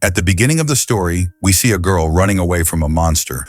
At the beginning of the story, we see a girl running away from a monster.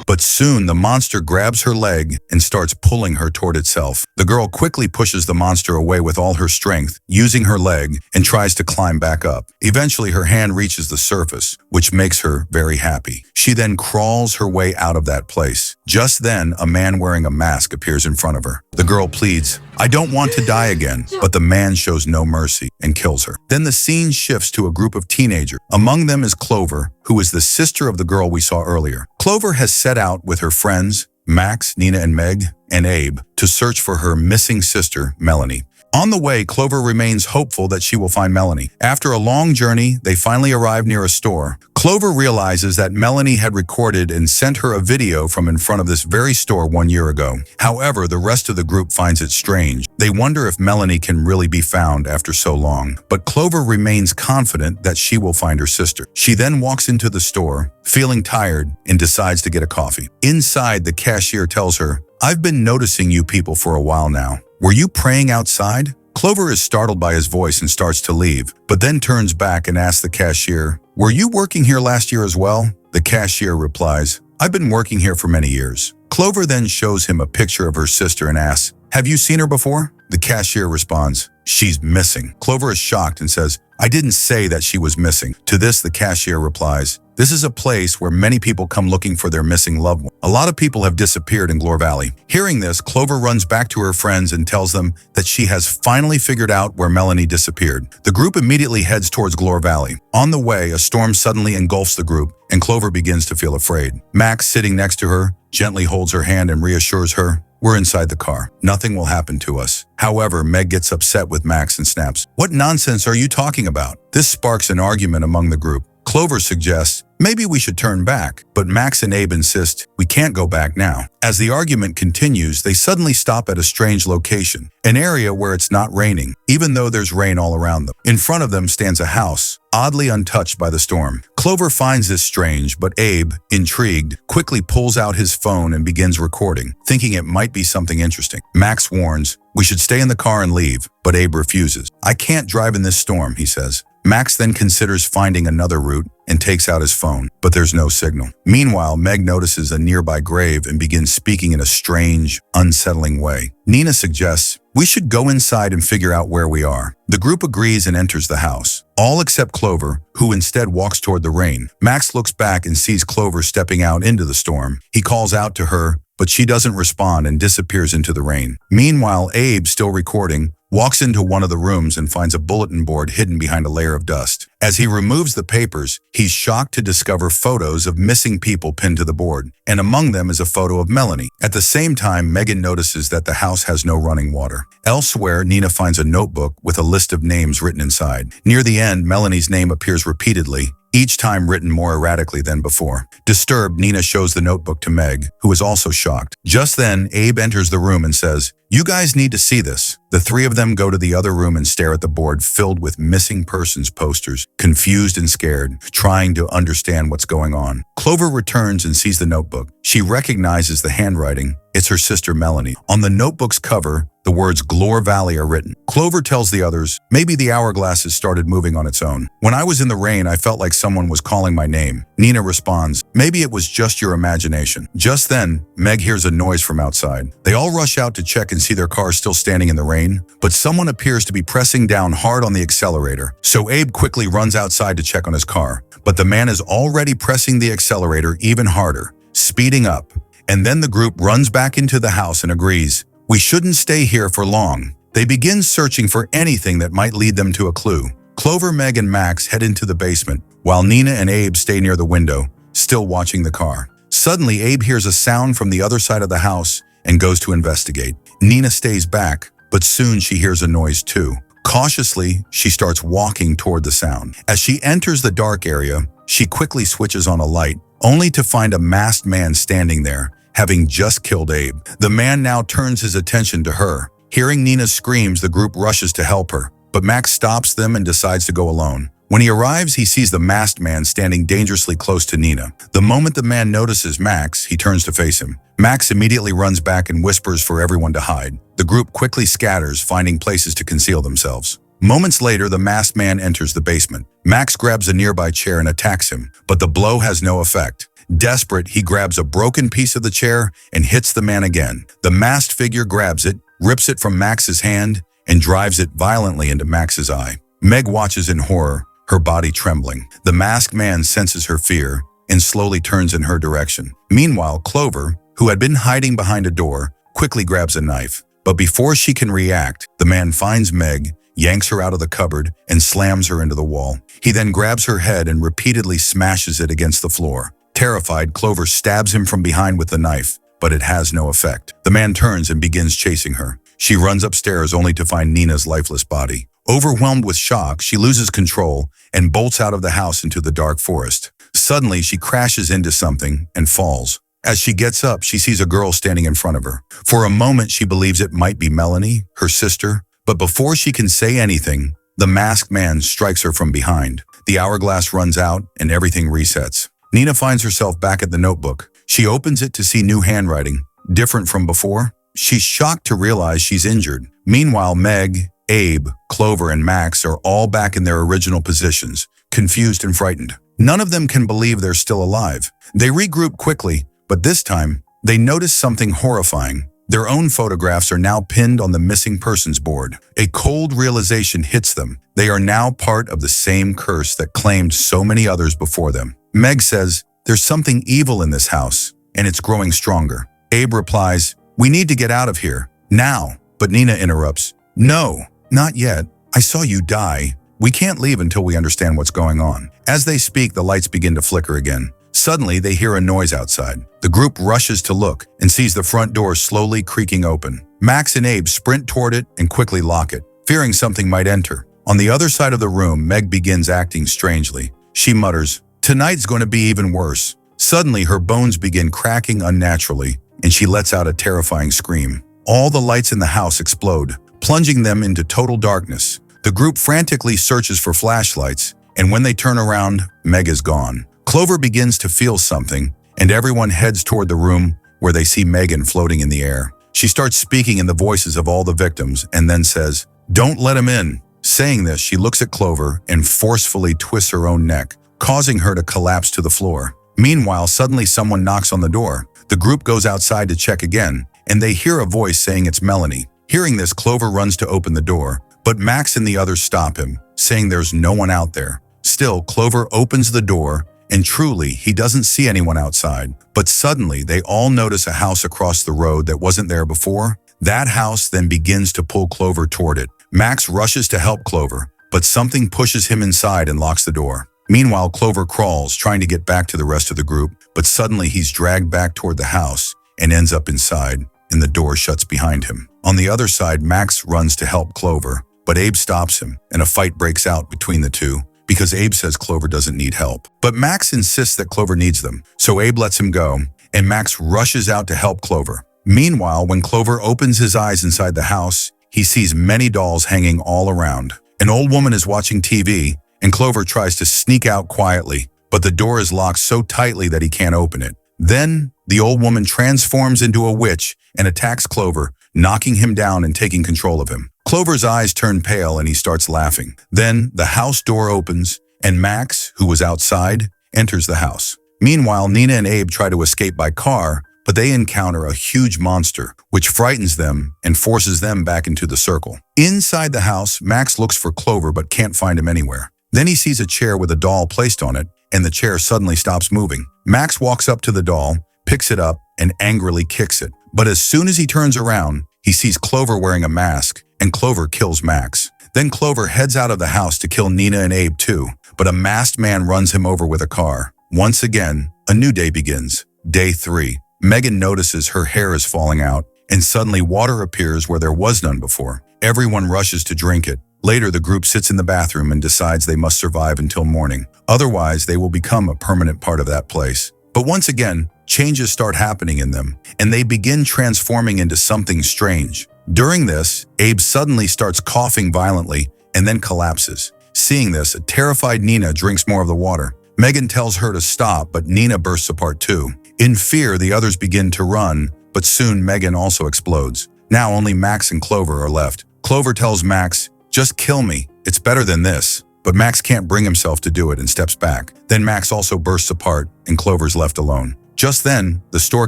But soon the monster grabs her leg and starts pulling her toward itself. The girl quickly pushes the monster away with all her strength, using her leg, and tries to climb back up. Eventually her hand reaches the surface, which makes her very happy. She then crawls her way out of that place. Just then, a man wearing a mask appears in front of her. The girl pleads, "I don't want to die again," but the man shows no mercy and kills her. Then the scene shifts to a group of teenagers. Among them is Clover, who is the sister of the girl we saw earlier. Clover has set out with her friends, Max, Nina, and Meg, and Abe, to search for her missing sister, Melanie. On the way, Clover remains hopeful that she will find Melanie. After a long journey, they finally arrive near a store. Clover realizes that Melanie had recorded and sent her a video from in front of this very store 1 year ago. However, the rest of the group finds it strange. They wonder if Melanie can really be found after so long. But Clover remains confident that she will find her sister. She then walks into the store, feeling tired, and decides to get a coffee. Inside, the cashier tells her, "I've been noticing you people for a while now. Were you praying outside?" Clover is startled by his voice and starts to leave, but then turns back and asks the cashier, "Were you working here last year as well?" The cashier replies, "I've been working here for many years." Clover then shows him a picture of her sister and asks, "Have you seen her before?" The cashier responds, "She's missing." Clover is shocked and says, "I didn't say that she was missing." To this, the cashier replies, "This is a place where many people come looking for their missing loved one. A lot of people have disappeared in Glore Valley." Hearing this, Clover runs back to her friends and tells them that she has finally figured out where Melanie disappeared. The group immediately heads towards Glore Valley. On the way, a storm suddenly engulfs the group, and Clover begins to feel afraid. Max, sitting next to her, gently holds her hand and reassures her, "We're inside the car. Nothing will happen to us." However, Meg gets upset with Max and snaps, "What nonsense are you talking about?" This sparks an argument among the group. Clover suggests, "Maybe we should turn back," but Max and Abe insist, "We can't go back now." As the argument continues, they suddenly stop at a strange location, an area where it's not raining, even though there's rain all around them. In front of them stands a house, oddly untouched by the storm. Clover finds this strange, but Abe, intrigued, quickly pulls out his phone and begins recording, thinking it might be something interesting. Max warns, "We should stay in the car and leave," but Abe refuses. "I can't drive in this storm," he says. Max then considers finding another route and takes out his phone, but there's no signal. Meanwhile, Meg notices a nearby grave and begins speaking in a strange, unsettling way. Nina suggests, "We should go inside and figure out where we are." The group agrees and enters the house, all except Clover, who instead walks toward the rain. Max looks back and sees Clover stepping out into the storm. He calls out to her, but she doesn't respond and disappears into the rain. Meanwhile, Abe, still recording, walks into one of the rooms and finds a bulletin board hidden behind a layer of dust. As he removes the papers, he's shocked to discover photos of missing people pinned to the board, and among them is a photo of Melanie. At the same time, Megan notices that the house has no running water. Elsewhere, Nina finds a notebook with a list of names written inside. Near the end, Melanie's name appears repeatedly, each time written more erratically than before. Disturbed, Nina shows the notebook to Meg, who is also shocked. Just then, Abe enters the room and says, "You guys need to see this." The three of them go to the other room and stare at the board filled with missing persons posters, confused and scared, trying to understand what's going on. Clover returns and sees the notebook. She recognizes the handwriting. It's her sister Melanie. On the notebook's cover, the words Glore Valley are written. Clover tells the others, "Maybe the hourglass has started moving on its own. When I was in the rain, I felt like someone was calling my name." Nina responds, "Maybe it was just your imagination." Just then, Meg hears a noise from outside. They all rush out to check and see their car still standing in the rain, but someone appears to be pressing down hard on the accelerator. So Abe quickly runs outside to check on his car, but the man is already pressing the accelerator even harder, speeding up. And then the group runs back into the house and agrees, "We shouldn't stay here for long." They begin searching for anything that might lead them to a clue. Clover, Meg, and Max head into the basement, while Nina and Abe stay near the window, still watching the car. Suddenly, Abe hears a sound from the other side of the house and goes to investigate. Nina stays back, but soon she hears a noise too. Cautiously, she starts walking toward the sound. As she enters the dark area, she quickly switches on a light, only to find a masked man standing there, having just killed Abe. The man now turns his attention to her. Hearing Nina's screams, the group rushes to help her, but Max stops them and decides to go alone. When he arrives, he sees the masked man standing dangerously close to Nina. The moment the man notices Max, he turns to face him. Max immediately runs back and whispers for everyone to hide. The group quickly scatters, finding places to conceal themselves. Moments later, the masked man enters the basement. Max grabs a nearby chair and attacks him, but the blow has no effect. Desperate, he grabs a broken piece of the chair and hits the man again. The masked figure grabs it, rips it from Max's hand, and drives it violently into Max's eye. Meg watches in horror, her body trembling. The masked man senses her fear and slowly turns in her direction. Meanwhile, Clover, who had been hiding behind a door, quickly grabs a knife. But before she can react, the man finds Meg, yanks her out of the cupboard, and slams her into the wall. He then grabs her head and repeatedly smashes it against the floor. Terrified, Clover stabs him from behind with the knife, but it has no effect. The man turns and begins chasing her. She runs upstairs only to find Nina's lifeless body. Overwhelmed with shock, she loses control and bolts out of the house into the dark forest. Suddenly, she crashes into something and falls. As she gets up, she sees a girl standing in front of her. For a moment, she believes it might be Melanie, her sister, but before she can say anything, the masked man strikes her from behind. The hourglass runs out and everything resets. Nina finds herself back at the notebook. She opens it to see new handwriting, different from before. She's shocked to realize she's injured. Meanwhile, Meg, Abe, Clover, and Max are all back in their original positions, confused and frightened. None of them can believe they're still alive. They regroup quickly, but this time, they notice something horrifying. Their own photographs are now pinned on the missing persons board. A cold realization hits them. They are now part of the same curse that claimed so many others before them. Meg says, "There's something evil in this house, and it's growing stronger." Abe replies, "We need to get out of here, now." But Nina interrupts, "No, not yet. I saw you die. We can't leave until we understand what's going on." As they speak, the lights begin to flicker again. Suddenly, they hear a noise outside. The group rushes to look and sees the front door slowly creaking open. Max and Abe sprint toward it and quickly lock it, fearing something might enter. On the other side of the room, Meg begins acting strangely. She mutters, "Tonight's going to be even worse." Suddenly, her bones begin cracking unnaturally, and she lets out a terrifying scream. All the lights in the house explode, plunging them into total darkness. The group frantically searches for flashlights, and when they turn around, Meg is gone. Clover begins to feel something, and everyone heads toward the room where they see Megan floating in the air. She starts speaking in the voices of all the victims and then says, "Don't let him in." Saying this, she looks at Clover and forcefully twists her own neck, causing her to collapse to the floor. Meanwhile, suddenly someone knocks on the door. The group goes outside to check again, and they hear a voice saying it's Melanie. Hearing this, Clover runs to open the door, but Max and the others stop him, saying there's no one out there. Still, Clover opens the door, and truly, he doesn't see anyone outside. But suddenly, they all notice a house across the road that wasn't there before. That house then begins to pull Clover toward it. Max rushes to help Clover, but something pushes him inside and locks the door. Meanwhile, Clover crawls, trying to get back to the rest of the group, but suddenly he's dragged back toward the house and ends up inside, and the door shuts behind him. On the other side, Max runs to help Clover, but Abe stops him, and a fight breaks out between the two, because Abe says Clover doesn't need help. But Max insists that Clover needs them, so Abe lets him go, and Max rushes out to help Clover. Meanwhile, when Clover opens his eyes inside the house, he sees many dolls hanging all around. An old woman is watching TV, and Clover tries to sneak out quietly, but the door is locked so tightly that he can't open it. Then, the old woman transforms into a witch and attacks Clover, knocking him down and taking control of him. Clover's eyes turn pale and he starts laughing. Then, the house door opens, and Max, who was outside, enters the house. Meanwhile, Nina and Abe try to escape by car, but they encounter a huge monster, which frightens them and forces them back into the circle. Inside the house, Max looks for Clover but can't find him anywhere. Then he sees a chair with a doll placed on it, and the chair suddenly stops moving. Max walks up to the doll, picks it up, and angrily kicks it. But as soon as he turns around, he sees Clover wearing a mask, and Clover kills Max. Then Clover heads out of the house to kill Nina and Abe too, but a masked man runs him over with a car. Once again, a new day begins. Day 3. Megan notices her hair is falling out, and suddenly water appears where there was none before. Everyone rushes to drink it. Later, the group sits in the bathroom and decides they must survive until morning. Otherwise, they will become a permanent part of that place. But once again, changes start happening in them, and they begin transforming into something strange. During this, Abe suddenly starts coughing violently and then collapses. Seeing this, a terrified Nina drinks more of the water. Megan tells her to stop, but Nina bursts apart too. In fear, the others begin to run, but soon Megan also explodes. Now only Max and Clover are left. Clover tells Max, Just kill me. It's better than this. But Max can't bring himself to do it and steps back. Then Max also bursts apart and Clover's left alone. Just then, the store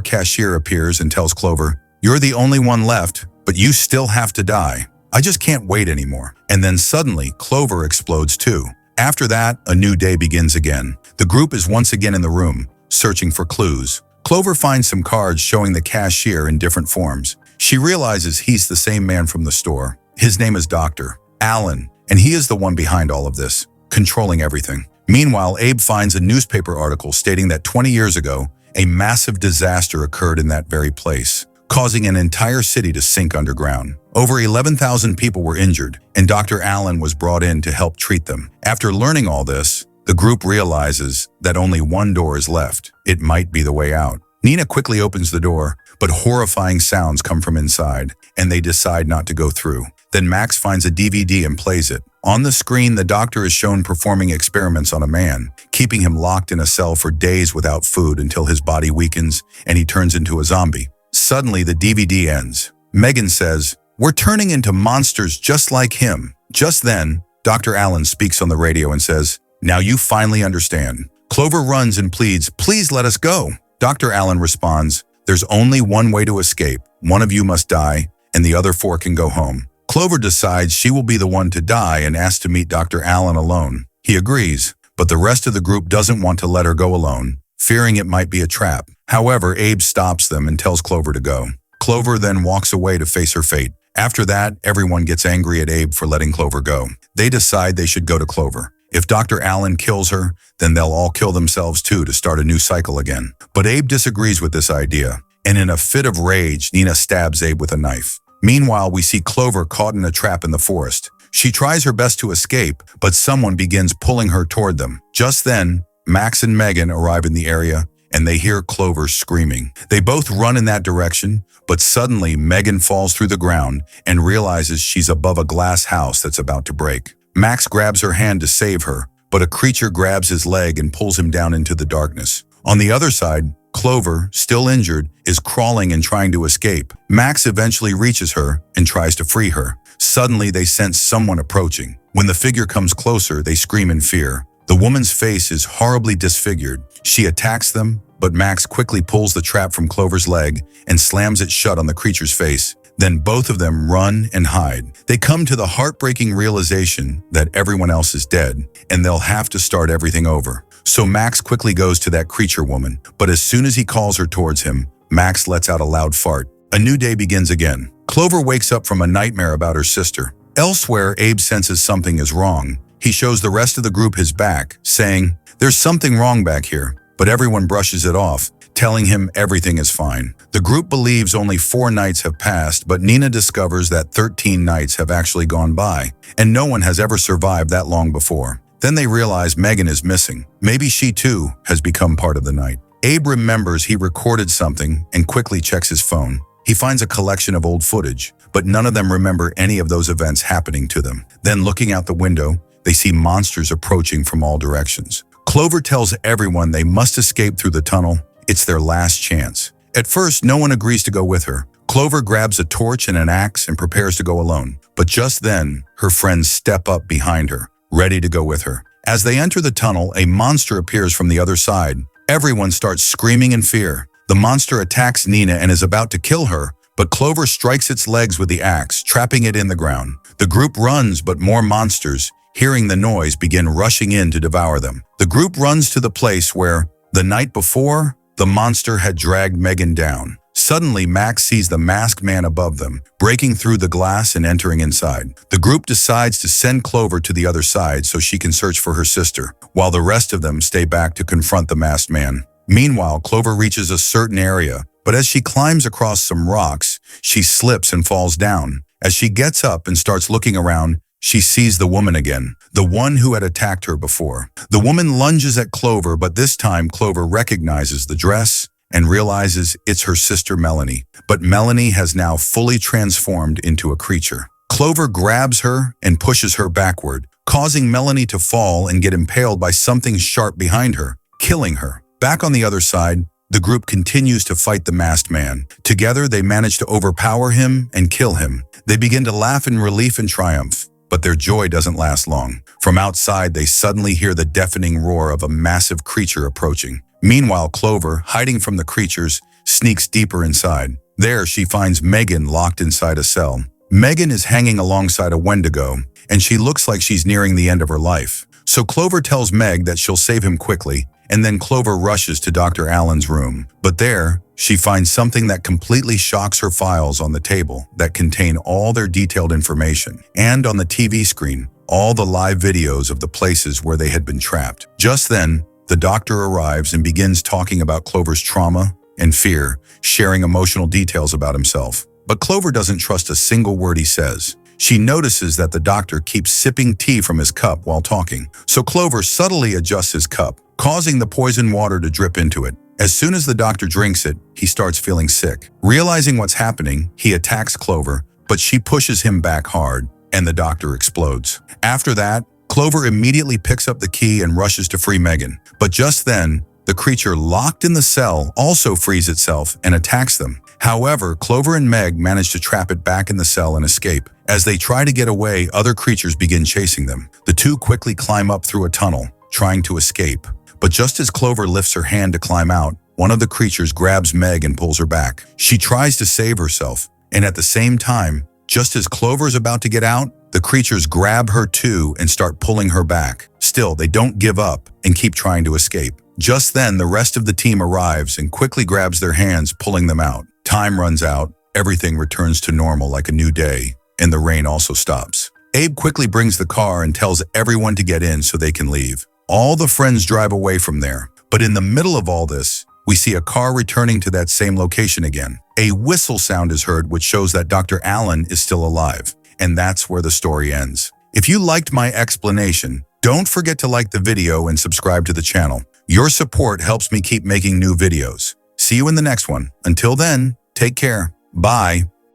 cashier appears and tells Clover, "You're the only one left, but you still have to die. I just can't wait anymore." And then suddenly, Clover explodes too. After that, a new day begins again. The group is once again in the room, searching for clues. Clover finds some cards showing the cashier in different forms. She realizes he's the same man from the store. His name is Dr. Allen, and he is the one behind all of this, controlling everything. Meanwhile, Abe finds a newspaper article stating that 20 years ago, a massive disaster occurred in that very place, causing an entire city to sink underground. Over 11,000 people were injured, and Dr. Allen was brought in to help treat them. After learning all this, the group realizes that only one door is left. It might be the way out. Nina quickly opens the door, but horrifying sounds come from inside, and they decide not to go through. Then Max finds a DVD and plays it. On the screen, the doctor is shown performing experiments on a man, keeping him locked in a cell for days without food until his body weakens and he turns into a zombie. Suddenly, the DVD ends. Megan says, "We're turning into monsters just like him." Just then, Dr. Allen speaks on the radio and says, "Now you finally understand." Clover runs and pleads, "Please let us go." Dr. Allen responds, "There's only one way to escape. One of you must die, and the other 4 can go home." Clover decides she will be the one to die and asks to meet Dr. Allen alone. He agrees, but the rest of the group doesn't want to let her go alone, fearing it might be a trap. However, Abe stops them and tells Clover to go. Clover then walks away to face her fate. After that, everyone gets angry at Abe for letting Clover go. They decide they should go to Clover. If Dr. Allen kills her, then they'll all kill themselves too to start a new cycle again. But Abe disagrees with this idea, and in a fit of rage, Nina stabs Abe with a knife. Meanwhile, we see Clover caught in a trap in the forest. She tries her best to escape, but someone begins pulling her toward them. Just then, Max and Megan arrive in the area, and they hear Clover screaming. They both run in that direction, but suddenly Megan falls through the ground and realizes she's above a glass house that's about to break. Max grabs her hand to save her, but a creature grabs his leg and pulls him down into the darkness. On the other side, Clover, still injured, is crawling and trying to escape. Max eventually reaches her and tries to free her. Suddenly, they sense someone approaching. When the figure comes closer, they scream in fear. The woman's face is horribly disfigured. She attacks them, but Max quickly pulls the trap from Clover's leg and slams it shut on the creature's face. Then both of them run and hide. They come to the heartbreaking realization that everyone else is dead, and they'll have to start everything over. So Max quickly goes to that creature woman, but as soon as he calls her towards him, Max lets out a loud fart. A new day begins again. Clover wakes up from a nightmare about her sister. Elsewhere, Abe senses something is wrong. He shows the rest of the group his back, saying, "There's something wrong back here," but everyone brushes it off, telling him everything is fine. The group believes only 4 nights have passed, but Nina discovers that 13 nights have actually gone by, and no one has ever survived that long before. Then they realize Megan is missing. Maybe she too has become part of the night. Abe remembers he recorded something and quickly checks his phone. He finds a collection of old footage, but none of them remember any of those events happening to them. Then looking out the window, they see monsters approaching from all directions. Clover tells everyone they must escape through the tunnel. It's their last chance. At first, no one agrees to go with her. Clover grabs a torch and an axe and prepares to go alone. But just then, her friends step up behind her, ready to go with her. As they enter the tunnel, a monster appears from the other side. Everyone starts screaming in fear. The monster attacks Nina and is about to kill her, but Clover strikes its legs with the axe, trapping it in the ground. The group runs, but more monsters, hearing the noise, begin rushing in to devour them. The group runs to the place where, the night before, the monster had dragged Megan down. Suddenly, Max sees the masked man above them, breaking through the glass and entering inside. The group decides to send Clover to the other side so she can search for her sister, while the rest of them stay back to confront the masked man. Meanwhile, Clover reaches a certain area, but as she climbs across some rocks, she slips and falls down. As she gets up and starts looking around, she sees the woman again, the one who had attacked her before. The woman lunges at Clover, but this time Clover recognizes the dress and realizes it's her sister Melanie. But Melanie has now fully transformed into a creature. Clover grabs her and pushes her backward, causing Melanie to fall and get impaled by something sharp behind her, killing her. Back on the other side, the group continues to fight the masked man. Together, they manage to overpower him and kill him. They begin to laugh in relief and triumph. But their joy doesn't last long. From outside, they suddenly hear the deafening roar of a massive creature approaching. Meanwhile, Clover, hiding from the creatures, sneaks deeper inside. There, she finds Megan locked inside a cell. Megan is hanging alongside a Wendigo, and she looks like she's nearing the end of her life. So Clover tells Meg that she'll save him quickly, and then Clover rushes to Dr. Allen's room. But there, she finds something that completely shocks her files on the table that contain all their detailed information, and on the TV screen, all the live videos of the places where they had been trapped. Just then, the doctor arrives and begins talking about Clover's trauma and fear, sharing emotional details about himself. But Clover doesn't trust a single word he says. She notices that the doctor keeps sipping tea from his cup while talking, so Clover subtly adjusts his cup, causing the poison water to drip into it. As soon as the doctor drinks it, he starts feeling sick. Realizing what's happening, he attacks Clover, but she pushes him back hard, and the doctor explodes. After that, Clover immediately picks up the key and rushes to free Megan. But just then, the creature locked in the cell also frees itself and attacks them. However, Clover and Meg manage to trap it back in the cell and escape. As they try to get away, other creatures begin chasing them. The two quickly climb up through a tunnel, trying to escape. But just as Clover lifts her hand to climb out, one of the creatures grabs Meg and pulls her back. She tries to save herself, and at the same time, just as Clover is about to get out, the creatures grab her too and start pulling her back. Still, they don't give up and keep trying to escape. Just then, the rest of the team arrives and quickly grabs their hands, pulling them out. Time runs out, everything returns to normal like a new day, and the rain also stops. Abe quickly brings the car and tells everyone to get in so they can leave. All the friends drive away from there, but in the middle of all this, we see a car returning to that same location again. A whistle sound is heard, which shows that Dr. Allen is still alive, and that's where the story ends. If you liked my explanation, don't forget to like the video and subscribe to the channel. Your support helps me keep making new videos. See you in the next one. Until then, take care. Bye.